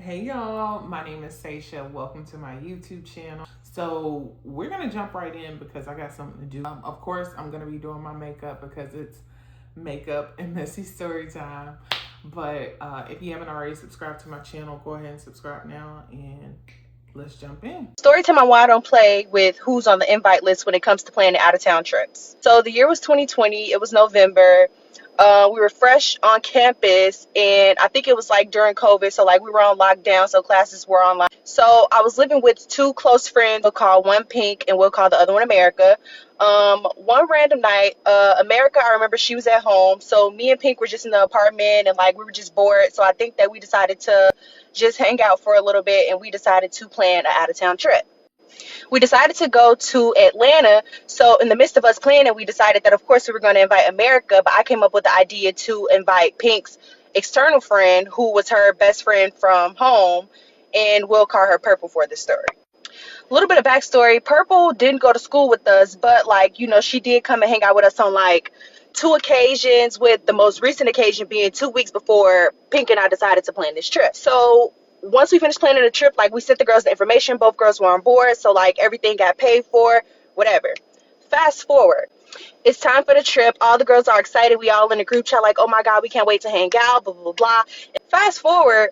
Hey y'all, my name is Saysha. Welcome to my YouTube channel. So we're gonna jump right in because I got something to do. Of course, I'm gonna be doing my makeup because it's makeup and messy story time. But if you haven't already subscribed to my channel, go ahead and subscribe now and let's jump in. Storytime on why I don't play with who's on the invite list when it comes to planning out of town trips. So the year was 2020. It was November. We were fresh on campus, and I think it was like during COVID. So like we were on lockdown, so classes were online. So I was living with two close friends. We'll call one Pink, and we'll call the other one America. One random night, America, I remember she was at home. So me and Pink were just in the apartment, and like we were just bored. So I think that we decided to just hang out for a little bit, and we decided to plan an out of town trip. We decided to go to Atlanta. So in the midst of us planning, we decided that of course we were going to invite America, but I came up with the idea to invite Pink's external friend, who was her best friend from home, and we'll call her Purple for this story. A little bit of backstory: Purple didn't go to school with us, but she did come and hang out with us on like two occasions, with the most recent occasion being 2 weeks before Pink and I decided to plan this trip. So once we finished planning the trip, like we sent the girls the information, both girls were on board, so like everything got paid for, whatever. Fast forward, it's time for the trip. All the girls are excited. We all in the group chat like, oh my god, we can't wait to hang out, blah blah blah blah. Fast forward,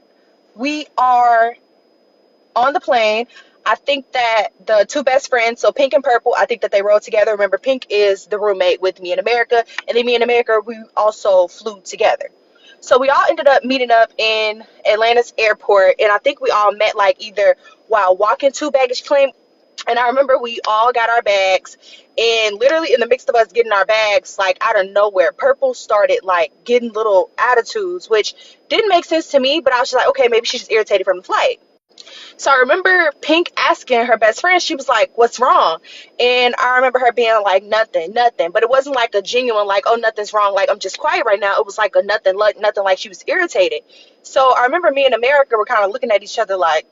we are on the plane. I think that the two best friends, so Pink and Purple, I think that they rode together. Remember, Pink is the roommate with me in America, and then me and America, we also flew together. So we all ended up meeting up in Atlanta's airport, and I think we all met like either while walking to baggage claim. And I remember we all got our bags, and literally in the midst of us getting our bags, like out of nowhere, Purple started like getting little attitudes, which didn't make sense to me, but I was just like, okay, maybe she's just irritated from the flight. So I remember Pink asking her best friend, she was like, what's wrong? And I remember her being like, nothing, nothing. But it wasn't like a genuine, like, oh, nothing's wrong, like, I'm just quiet right now. It was like a nothing, like she was irritated. So I remember me and America were kind of looking at each other like,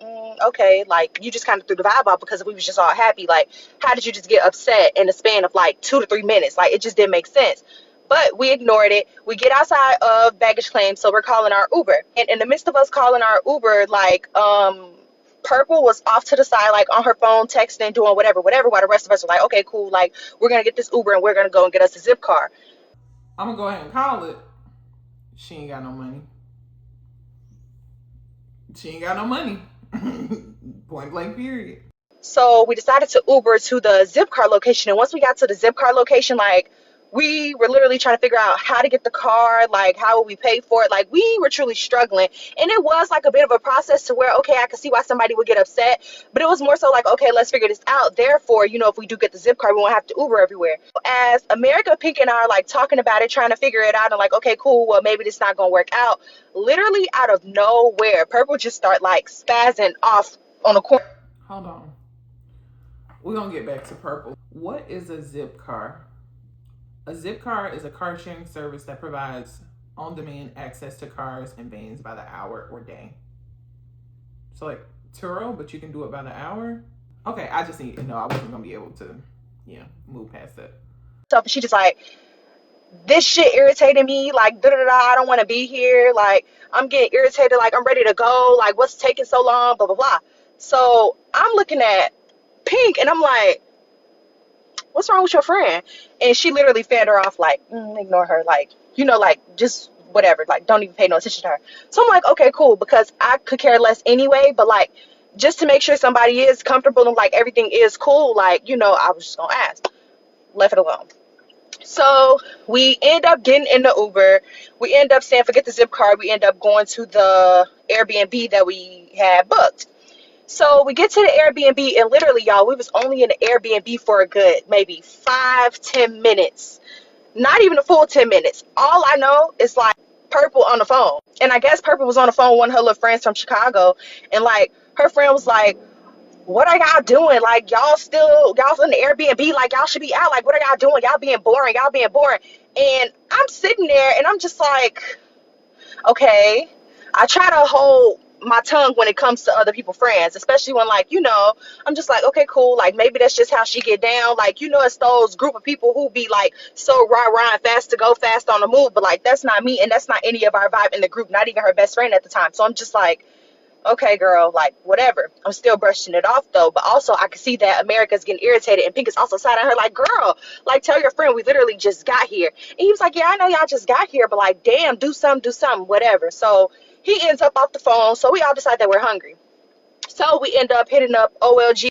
okay, like, you just kind of threw the vibe off because we was just all happy. Like, how did you just get upset in the span of like 2 to 3 minutes? Like, it just didn't make sense. But we ignored it. We get outside of baggage claim, so we're calling our Uber. And in the midst of us calling our Uber, Purple was off to the side, like on her phone, texting, doing whatever, while the rest of us were like, okay, cool, like we're gonna get this Uber and we're gonna go and get us a zip car. I'm gonna go ahead and call it. She ain't got no money. She ain't got no money. Point blank period. So we decided to Uber to the zip car location. And once we got to the zip car location, like we were literally trying to figure out how to get the car, like how would we pay for it. Like we were truly struggling. And it was like a bit of a process to where, okay, I could see why somebody would get upset. But it was more so like, okay, let's figure this out. Therefore, if we do get the zip car, we won't have to Uber everywhere. As America, Pink, and I are like talking about it, trying to figure it out, and like, okay, cool, well, maybe this not going to work out. Literally out of nowhere, Purple just start like spazzing off on the corner. Hold on. We're going to get back to Purple. What is a zip car? A zip car is a car sharing service that provides on-demand access to cars and vans by the hour or day. So like Turo, but you can do it by the hour? Okay, I just need to know. I wasn't going to be able to, move past that. So she just like, this shit irritated me, like, I don't want to be here, like, I'm getting irritated, like, I'm ready to go, like, what's taking so long, blah, blah, blah. So I'm looking at Pink, and I'm like, what's wrong with your friend? And she literally fanned her off, like, ignore her, like, just whatever, like, don't even pay no attention to her. So I'm like, okay, cool, because I could care less anyway, but, like, just to make sure somebody is comfortable and, like, everything is cool, like, I was just gonna ask. Left it alone. So we end up getting in the Uber. We end up saying, forget the zip card. We end up going to the Airbnb that we had booked. So we get to the Airbnb, and literally, y'all, we was only in the Airbnb for a good maybe 5-10 minutes. Not even a full 10 minutes. All I know is like Purple on the phone. And I guess Purple was on the phone with one of her little friends from Chicago. And like her friend was like, what are y'all doing? Like, y'all in the Airbnb, like, y'all should be out. Like, what are y'all doing? Y'all being boring. And I'm sitting there, and I'm just like, okay. I try to hold my tongue when it comes to other people's friends, especially when, like, I'm just like, okay, cool. Like, maybe that's just how she get down. Like, it's those group of people who be, like, so rah-rah and fast to go, fast on the move. But, like, that's not me, and that's not any of our vibe in the group, not even her best friend at the time. So I'm just like, okay, girl, like, whatever. I'm still brushing it off, though. But also, I can see that America's getting irritated, and Pink is also side on her, like, girl, like, tell your friend we literally just got here. And he was like, yeah, I know y'all just got here, but, like, damn, do something, whatever. So he ends up off the phone. So we all decide that we're hungry. So we end up hitting up OLG.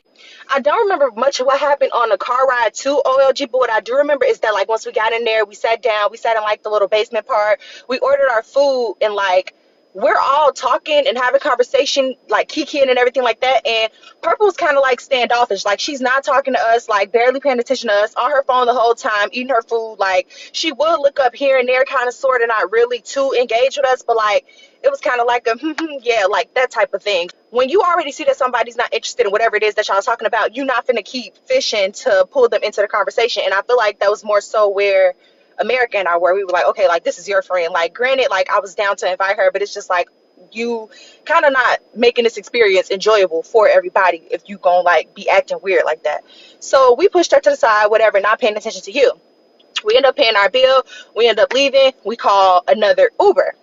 I don't remember much of what happened on the car ride to OLG, but what I do remember is that, like, once we got in there, we sat down, we sat in, like, the little basement part, we ordered our food, and, like, we're all talking and having conversation, like, kikiing and everything like that, and Purple's kind of, like, standoffish, like, she's not talking to us, like, barely paying attention to us, on her phone the whole time, eating her food, like, she would look up here and there, kind of, sort of, not really too engaged with us, but, like, it was kind of like a, yeah, like, that type of thing. When you already see that somebody's not interested in whatever it is that y'all talking about, you're not finna keep fishing to pull them into the conversation. And I feel like that was more so where America and I were. We were like, okay, like, this is your friend. Like, granted, like, I was down to invite her, but it's just like, you kind of not making this experience enjoyable for everybody if you gonna, like, be acting weird like that. So we pushed her to the side, whatever, not paying attention to you. We end up paying our bill. We end up leaving. We call another Uber.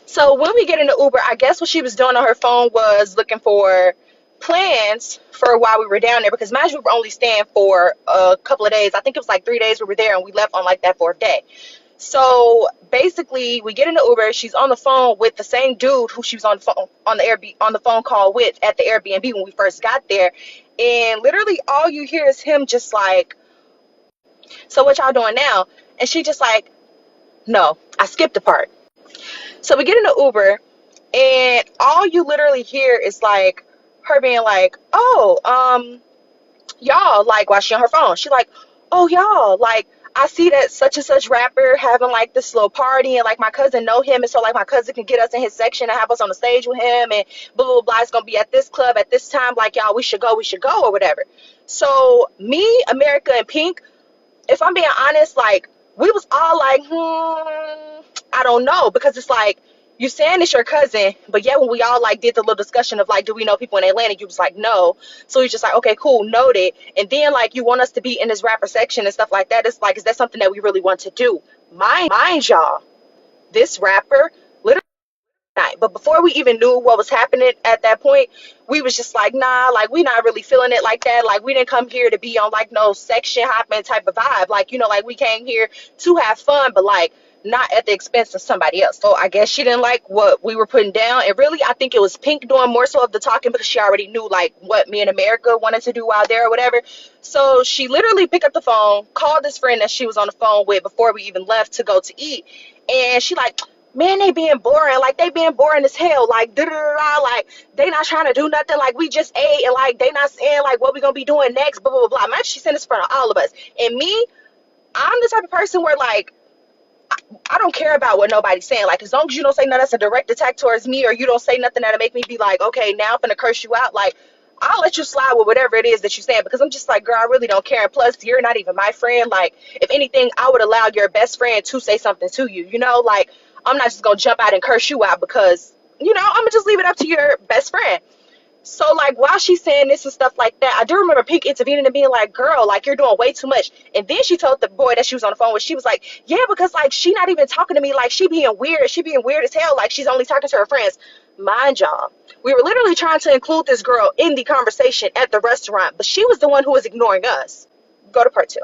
So when we get in the Uber, I guess what she was doing on her phone was looking for plans for while we were down there, because imagine we were only staying for a couple of days. I think it was like 3 days we were there, and we left on like that fourth day. So basically, we get in the Uber. She's on the phone with the same dude who she was on the phone on the phone call with at the Airbnb when we first got there, and literally all you hear is him just like, "So what y'all doing now?" And she just like, "No, I skipped a part." So we get in the Uber, and all you literally hear is like her being like, "Oh, y'all," like, while she on her phone, she like, "Oh, y'all, like, I see that such and such rapper having like this little party, and like my cousin know him, and so like my cousin can get us in his section and have us on the stage with him, and blah blah blah. It's gonna be at this club at this time. Like, y'all, we should go, or whatever." So me, America, and Pink, if I'm being honest, like, we was all like, I don't know, because it's like, you saying it's your cousin, but yeah, when we all like did the little discussion of like, do we know people in Atlanta? You was like, no. So he's just like, okay, cool, noted. And then like, you want us to be in this rapper section and stuff like that. It's like, is that something that we really want to do? Mind y'all, this rapper literally night. But before we even knew what was happening at that point, we was just like, nah, like, we not really feeling it like that. Like, we didn't come here to be on like no section hopping type of vibe. Like, you know, like, we came here to have fun, but like not at the expense of somebody else. So I guess she didn't like what we were putting down. And really, I think it was Pink doing more so of the talking, because she already knew like what me and America wanted to do while there or whatever. So she literally picked up the phone, called this friend that she was on the phone with before we even left to go to eat. And she like, man, they being boring. Like, they being boring as hell. Like, da da da da. Like, they not trying to do nothing. Like, we just ate, and like, they not saying like what we gonna be doing next. Blah blah blah. Man, she sent this in front of all of us. And me, I'm the type of person where like, I don't care about what nobody's saying. Like, as long as you don't say nothing that's a direct attack towards me, or you don't say nothing that'll make me be like, okay, now I'm gonna curse you out. Like, I'll let you slide with whatever it is that you're saying, because I'm just like, girl, I really don't care. And plus, you're not even my friend. Like, if anything, I would allow your best friend to say something to you. You know, like, I'm not just gonna jump out and curse you out because, you know, I'm gonna just leave it up to your best friend. So, like, while she's saying this and stuff like that, I do remember Pink intervening and being like, girl, like, you're doing way too much. And then she told the boy that she was on the phone with, she was like, yeah, because, like, she not even talking to me. Like, she being weird. She being weird as hell. Like, she's only talking to her friends. Mind y'all, we were literally trying to include this girl in the conversation at the restaurant, but she was the one who was ignoring us. Go to part 2.